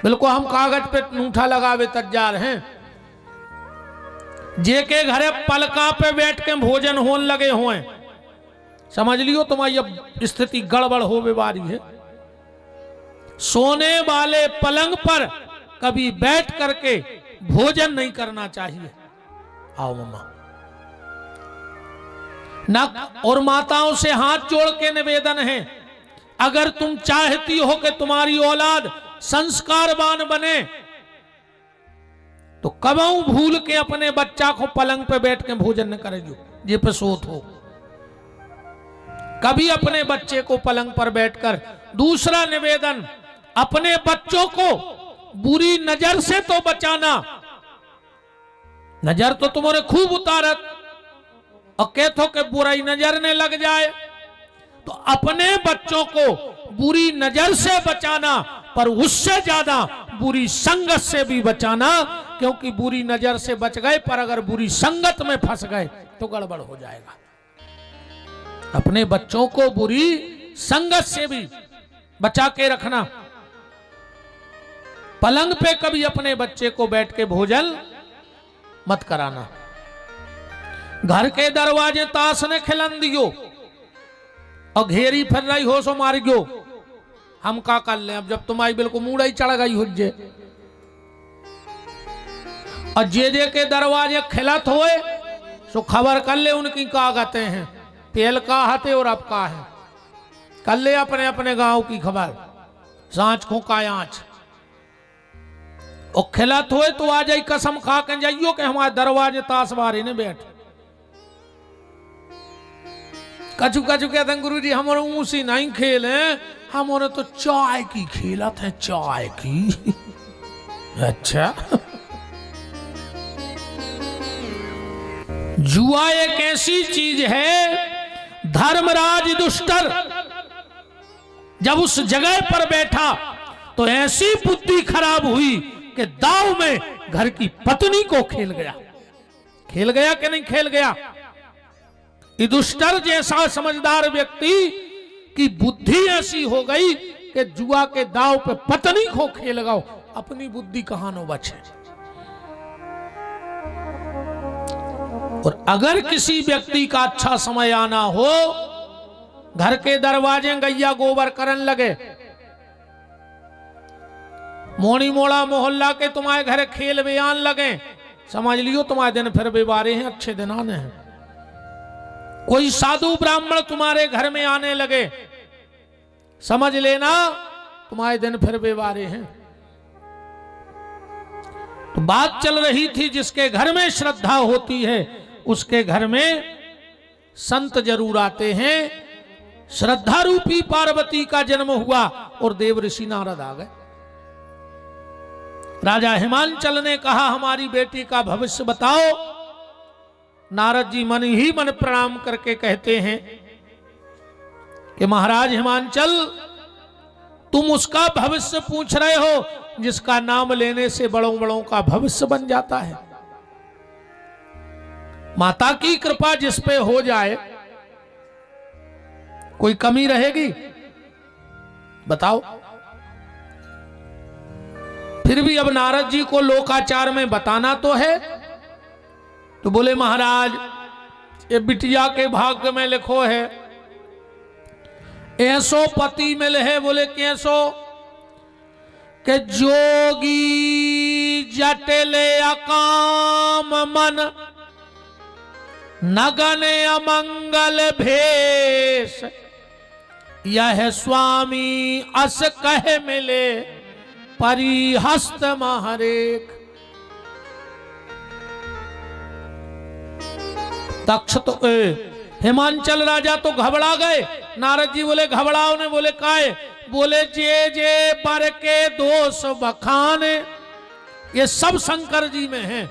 बिल्कुल हम कागज पे नूठा लगावे तैयार हैं। जे के घरे पलका पे बैठ के भोजन होने लगे हुए, समझ लियो तुम्हारी अब स्थिति गड़बड़ हो बीमारी है। सोने वाले पलंग पर कभी बैठ करके भोजन नहीं करना चाहिए। आओ मम्मा। न और माताओं से हाथ जोड़ के निवेदन है, अगर तुम चाहती हो कि तुम्हारी औलाद संस्कारवान बने तो कबहू भूल के अपने बच्चा को पलंग पे बैठ के भोजन न करेगी जे पे सोत हो। कभी अपने बच्चे को पलंग पर बैठकर। दूसरा निवेदन, अपने बच्चों को बुरी नजर से तो बचाना। नजर तो तुम्हारे खूब उतारत और कहते हो कि बुराई नजर ने लग जाए, तो अपने बच्चों को बुरी नजर से बचाना, पर उससे ज्यादा बुरी संगत से भी बचाना, क्योंकि बुरी नजर से बच गए पर अगर बुरी संगत में फंस गए तो गड़बड़ हो जाएगा। अपने बच्चों को बुरी संगत से भी बचा के रखना। पलंग पे कभी अपने बच्चे को बैठ के भोजन मत कराना। घर के दरवाजे ताश ने खिलन दियो और घेरी फिर रही हो सो मार गयो, हम का कर ले। अब जब तुम्हारी बिल्कुल मूड़ा ही चढ़ गई हुज्जे और जे के दरवाजे खिलत होए सो खबर कर ले उनकी का गाते हैं, तेल का हाथे और अब का है। कर ले अपने अपने गांव की खबर, सांच को का आंच और खिलत होए तो आ जाई कसम खा के जाइयो कि हमारे दरवाजे ताश बारे ने बैठ। कचू कचू कहते हैं गुरु जी हमारे ऊसी नहीं खेल है, हमारे तो चाय की खेलत है, चाय की। अच्छा जुआ एक ऐसी चीज है, धर्मराज दुष्टर जब उस जगह पर बैठा तो ऐसी बुद्धि खराब हुई कि दाव में घर की पत्नी को खेल गया। खेल गया कि नहीं खेल गया? दुष्टर जैसा समझदार व्यक्ति की बुद्धि ऐसी हो गई कि जुआ के दाव पे पत्नी को खेल गया, अपनी बुद्धि कहां न बचे। और अगर किसी व्यक्ति का अच्छा समय आना हो, घर के दरवाजे गैया गोबर करन लगे, मोनी मोड़ा मोहल्ला के तुम्हारे घर खेल बयान लगे, समझ लियो तुम्हारे दिन फिर बेवारे हैं, अच्छे दिन आने हैं। कोई साधु ब्राह्मण तुम्हारे घर में आने लगे, समझ लेना तुम्हारे दिन फिर बेवारे हैं। तो बात चल रही थी, जिसके घर में श्रद्धा होती है उसके घर में संत जरूर आते हैं। श्रद्धा रूपी पार्वती का जन्म हुआ और देव ऋषि नारद आ गए। राजा हिमांचल ने कहा हमारी बेटी का भविष्य बताओ। नारद जी मन ही मन प्रणाम करके कहते हैं कि महाराज हिमांचल, तुम उसका भविष्य पूछ रहे हो जिसका नाम लेने से बड़ों बड़ों का भविष्य बन जाता है। माता की कृपा जिस पे हो जाए कोई कमी रहेगी? बताओ। फिर भी अब नारद जी को लोकाचार में बताना तो है, तो बोले महाराज ये बिटिया के भाग्य में लिखो है, ऐसो पति मिले है। बोले कैसो? के जोगी जटिले अकाम मन, नगने अमंगल भेष, यह स्वामी अस कहे मिले परिहस्त महरेख। दक्ष तो हिमांचल राजा तो घबरा गए। नारद जी बोले घबराओ ने? बोले काहे? बोले जे जे बर के दोष बखाने, ये सब शंकर जी में है।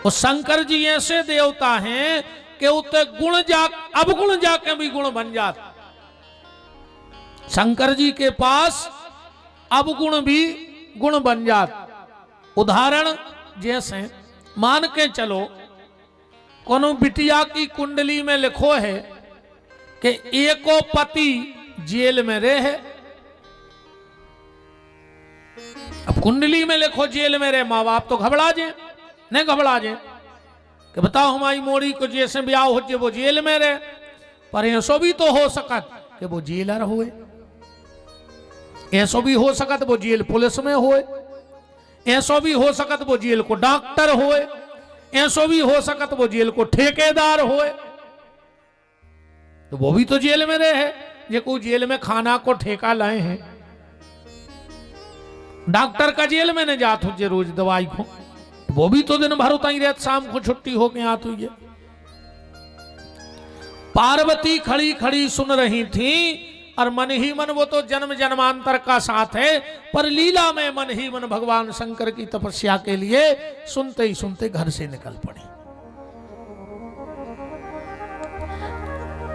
और शंकर जी ऐसे देवता हैं कि उते गुण जा अवगुण जाके भी गुण बन जाता। शंकर जी के पास अवगुण भी गुण बन जाता। उदाहरण जैसे मान के चलो कोनो बिटिया की कुंडली में लिखो है कि एको पति जेल में रहे, अब कुंडली में लिखो जेल में रहे, माँ बाप तो घबरा जे, नहीं घबरा जे कि बताओ हमारी मोड़ी को जैसे ब्याह हो जे वो जेल में रहे, पर ऐसो भी तो हो सकत कि वो जेलर होए, ऐसो भी हो सकत वो जेल पुलिस में होए, ऐसो भी हो सकत वो जेल को डॉक्टर होए, ऐसो भी हो सकत वो जेल को ठेकेदार होए, तो वो भी तो जेल में रहे है। जे को जेल में खाना को ठेका लाए हैं, डॉक्टर का जेल में न जात हो जे रोज दवाई को, वो भी तो दिन भर उताई रहत, शाम को छुट्टी होके आत हुई है। पार्वती खड़ी खड़ी सुन रही थी और मन ही मन, वो तो जन्म जन्मांतर का साथ है, पर लीला में मन ही मन भगवान शंकर की तपस्या के लिए सुनते ही सुनते घर से निकल पड़ी।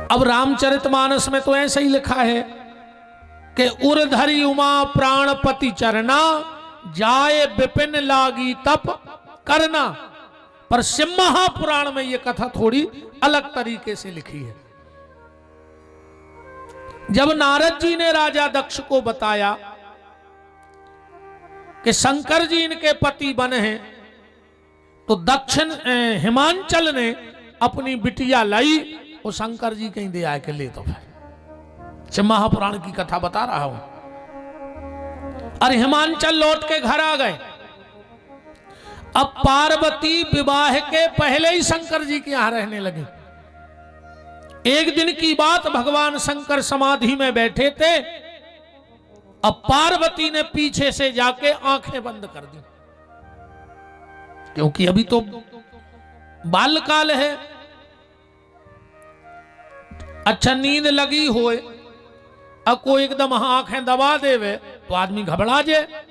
अब रामचरितमानस में तो ऐसा ही लिखा है कि उर्धरी उमा प्राणपति चरना, जाए विपिन लागी तप करना, पर शिव महापुराण में यह कथा थोड़ी अलग तरीके से लिखी है। जब नारद जी ने राजा दक्ष को बताया कि शंकर जी इनके पति बने हैं, तो दक्षिण हिमांचल ने अपनी बिटिया लाई, वो शंकर जी कहीं दे आए के ले, तो फिर शिव महापुराण की कथा बता रहा हूं। और हिमांचल लौट के घर आ गए। अब पार्वती विवाह के पहले ही शंकर जी के यहां रहने लगे। एक दिन की बात, भगवान शंकर समाधि में बैठे थे। अब पार्वती ने पीछे से जाके आंखें बंद कर दी, क्योंकि अभी तो बालकाल है। अच्छा नींद लगी होए, अब कोई एकदम आंखें दबा देवे तो आदमी घबरा जाए,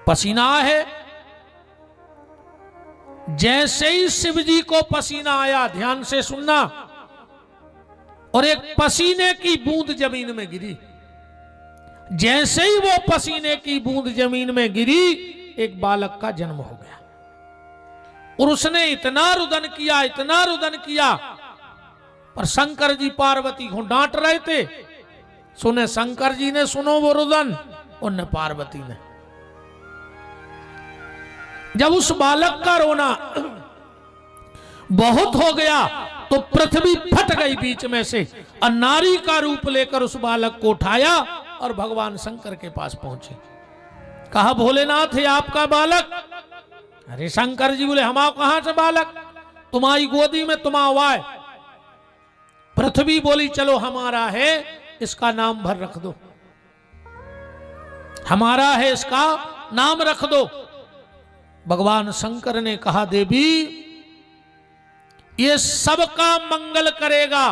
पसीना है। जैसे ही शिव जी को पसीना आया, ध्यान से सुनना, और एक पसीने की बूंद जमीन में गिरी। जैसे ही वो पसीने की बूंद जमीन में गिरी, एक बालक का जन्म हो गया। और उसने इतना रुदन किया, इतना रुदन किया, पर शंकर जी पार्वती को डांट रहे थे। सुने शंकर जी ने, सुनो वो रुदन, और न पार्वती ने। जब उस बालक का रोना बहुत हो गया, तो पृथ्वी फट गई बीच में से, और नारी का रूप लेकर उस बालक को उठाया और भगवान शंकर के पास पहुंचे। कहा, भोलेनाथ है आपका बालक? अरे शंकर जी बोले, हमारा कहां से बालक, तुम्हारी गोदी में तुम आए। पृथ्वी बोली, चलो हमारा है, इसका नाम भर रख दो, हमारा है, इसका नाम रख दो। भगवान शंकर ने कहा, देवी ये सबका मंगल करेगा,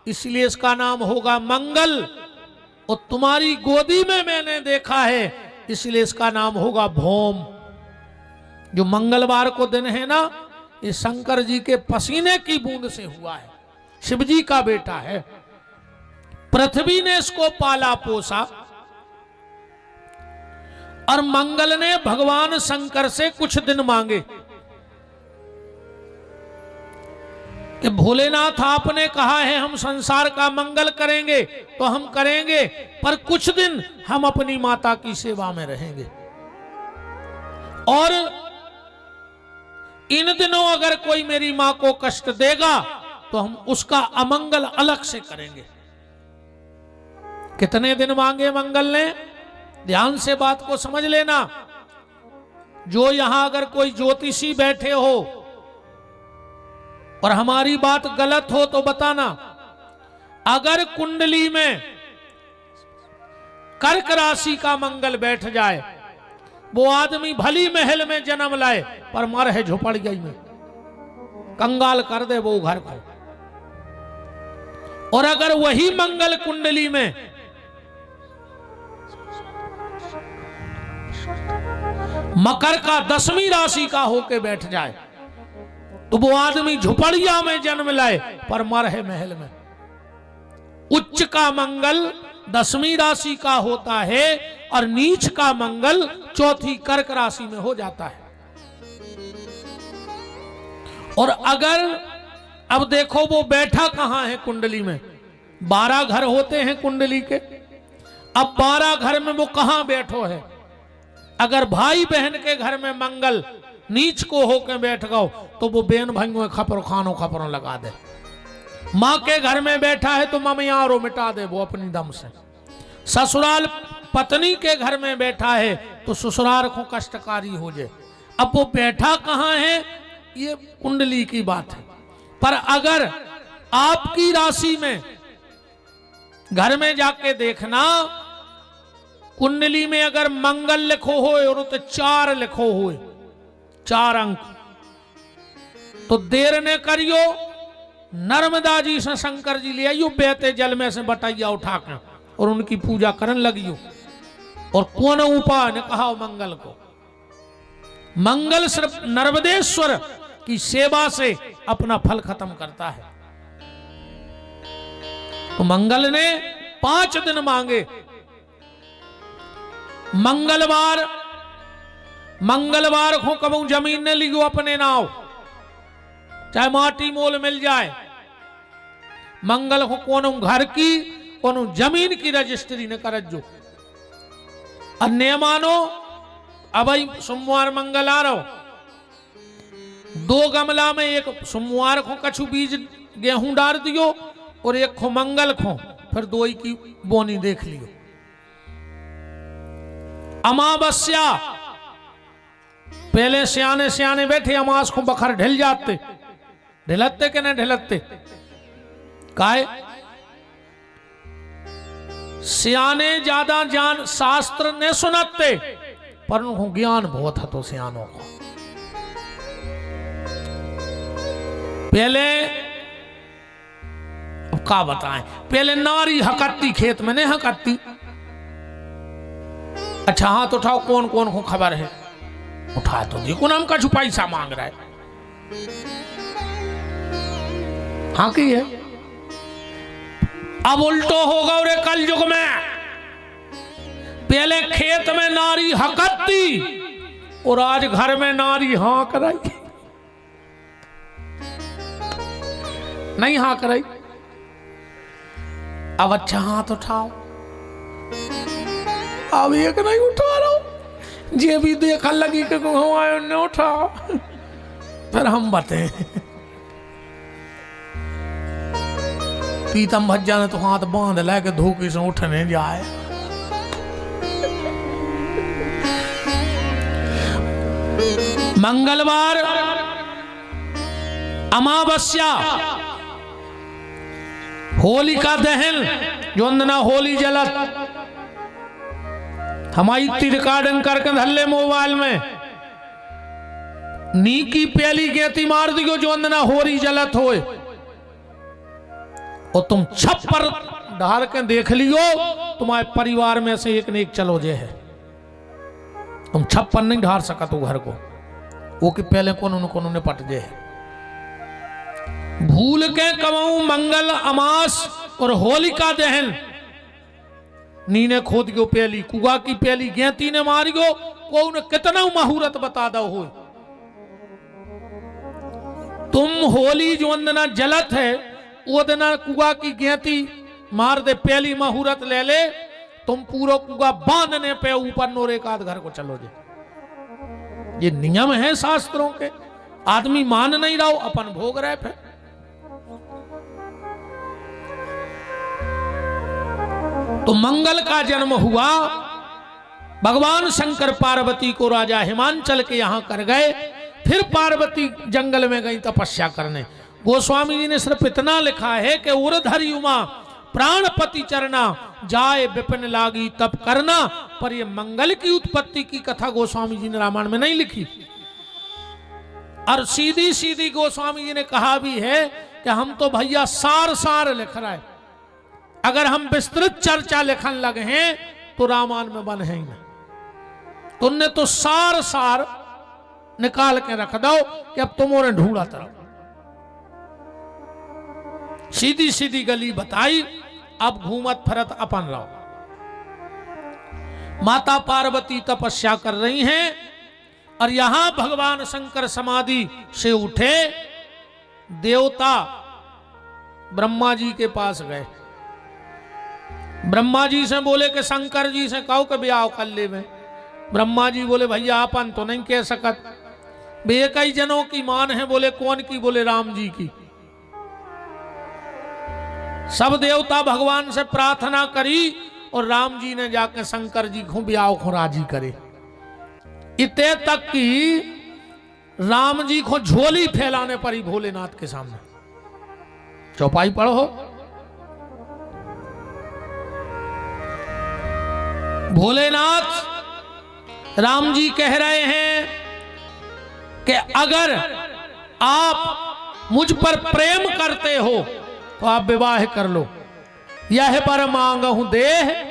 इसलिए इसका नाम होगा मंगल। और तुम्हारी गोदी में मैंने देखा है, इसलिए इसका नाम होगा भौम। जो मंगलवार को दिन है ना, ये शंकर जी के पसीने की बूंद से हुआ है, शिव जी का बेटा है। पृथ्वी ने इसको पाला पोसा, और मंगल ने भगवान शंकर से कुछ दिन मांगे कि भोलेनाथ आपने कहा है हम संसार का मंगल करेंगे, तो हम करेंगे, पर कुछ दिन हम अपनी माता की सेवा में रहेंगे, और इन दिनों अगर कोई मेरी मां को कष्ट देगा तो हम उसका अमंगल अलग से करेंगे। कितने दिन मांगे मंगल ने? ध्यान से बात को समझ लेना। जो यहां अगर कोई ज्योतिषी बैठे हो और हमारी बात गलत हो तो बताना। अगर कुंडली में कर्क राशि का मंगल बैठ जाए, वो आदमी भली महल में जन्म लाए, पर मर है झोपड़िया में, कंगाल कर दे वो घर को। और अगर वही मंगल कुंडली में मकर का 10वीं राशि का होके बैठ जाए, तो वो आदमी झुपड़िया में जन्म लाए, पर मर है महल में। उच्च का मंगल 10वीं राशि का होता है, और नीच का मंगल 4थी कर्क राशि में हो जाता है। और अगर अब देखो वो बैठा कहां है कुंडली में, 12 घर होते हैं कुंडली के। अब 12 घर में वो कहां बैठो है। अगर भाई बहन के घर में मंगल नीच को होके बैठ गओ तो वो बेन भाइयों खपरो खानो खपरों लगा दे। माँ के घर में बैठा है तो ममियारो मिटा दे वो अपनी दम से। ससुराल पत्नी के घर में बैठा है तो ससुराल को कष्टकारी हो जाए। अब वो बैठा कहाँ है ये कुंडली की बात है। पर अगर आपकी राशि में घर में जाके देखना कुंडली में अगर मंगल लिखो हो और तो 4 लिखो हो, 4 अंक, तो देर ने करियो नर्मदा जी से शंकर जी ले आइयो बहते जल में से बटैया उठा के और उनकी पूजा करने लगियो। और कौन उपाय ने कहा मंगल को, मंगल सिर्फ नर्मदेश्वर की सेवा से अपना फल खत्म करता है। तो मंगल ने 5 दिन मांगे। मंगलवार को कबू जमीन ने लियो अपने नाव, चाहे माटी मोल मिल जाए। मंगल को कोनो घर की कोनो जमीन की रजिस्ट्री ने कर जो। अन्य मानो अब सोमवार मंगल आ रहो, 2 गमला में एक सोमवार को कछु बीज गेहूं डाल दियो और एक खो मंगल खो, फिर 2 की बोनी देख लियो। अमावस्या पहले सियाने सियाने बैठे अमास को बखर ढिल जाते, ढिलते के नहीं ढिलते काहे सियाने ज्यादा जान शास्त्र ने सुनते पर उनको ज्ञान बहुत है। तो सियानों को पहले अब क्या बताएं, पहले नारी हकत्ती खेत में नहीं हकत्ती। अच्छा हाथ उठाओ कौन कौन को खबर है, उठा तो देखो ना, हम कछु पैसा मांग रहा है। हाँ की है। अब उल्टो होगा और कल युग में पहले खेत में नारी हकत्ती और आज घर में नारी हाँ कराई नहीं हाँ कराई। अब अच्छा हाथ उठाओ, अब एक नहीं उठा रहा हूं, जे भी देखा लगी कि हमारे ने उठा फिर हम बते पीतम भज्जा ने तो हाथ बांध लेके धोखे से उठने जाए। मंगलवार अमावस्या होलिका दहन जो ना होली जलत हमारी रिकॉर्डिंग करके धल्ले मोबाइल में नी की पहली गेती मार दियो जो ना होली जलत होए और तुम छप्पर ढाल के देख लियो तुम्हारे परिवार में से एक ने एक चलो जे है। तुम छप्पर नहीं ढाल सका तो घर को वो कि पहले कौन ने पट जे है। भूल के कमाऊं मंगल अमास और होलिका दहन नीने खोद गयो पहली कुआ की पहली गेती ने मार गयो को उन्हें कितना मुहूर्त बता दो हो। तुम होली जो अंदना जलत है वो दिना कुआ की गेती मार दे पहली मुहूर्त ले ले, तुम पूरा कुआ बांधने पे ऊपर नोर एक आध घर को चलो जे। ये नियम है शास्त्रों के, आदमी मान नहीं रहा अपन भोग रहे फिर। तो मंगल का जन्म हुआ, भगवान शंकर पार्वती को राजा हिमांचल के यहां कर गए। फिर पार्वती जंगल में गई तपस्या करने। गोस्वामी जी ने सिर्फ इतना लिखा है कि उर्धरी उमा प्राणपति चरना जाए विपिन लागी तप करना, पर ये मंगल की उत्पत्ति की कथा गोस्वामी जी ने रामायण में नहीं लिखी। और सीधी सीधी गोस्वामी जी ने कहा भी है कि हम तो भैया सार सार लिख रहा है, अगर हम विस्तृत चर्चा लिखन लगे हैं तो रामायण में बन है ही ना। तुमने तो सार सार निकाल के रख दो कि अब तुम और ढूंढा तरफ। सीधी सीधी गली बताई, अब घूमत फरत अपन रहो। माता पार्वती तपस्या कर रही हैं और यहां भगवान शंकर समाधि से उठे। देवता ब्रह्मा जी के पास गए। ब्रह्मा जी से बोले कि शंकर जी से कहो कि ब्याह कर ले में। ब्रह्मा जी बोले भैया अपन तो नहीं कह सकत, बे कई जनों की मान है। बोले कौन की? बोले राम जी की। सब देवता भगवान से प्रार्थना करी और राम जी ने जाके शंकर जी को ब्याह को राजी करे। इतने तक कि राम जी को झोली फैलाने पड़ी भोलेनाथ के सामने। चौपाई पढ़ो। भोलेनाथ राम जी कह रहे हैं कि अगर आप मुझ पर प्रेम करते हो तो आप विवाह कर लो। यह पर मांगहु देह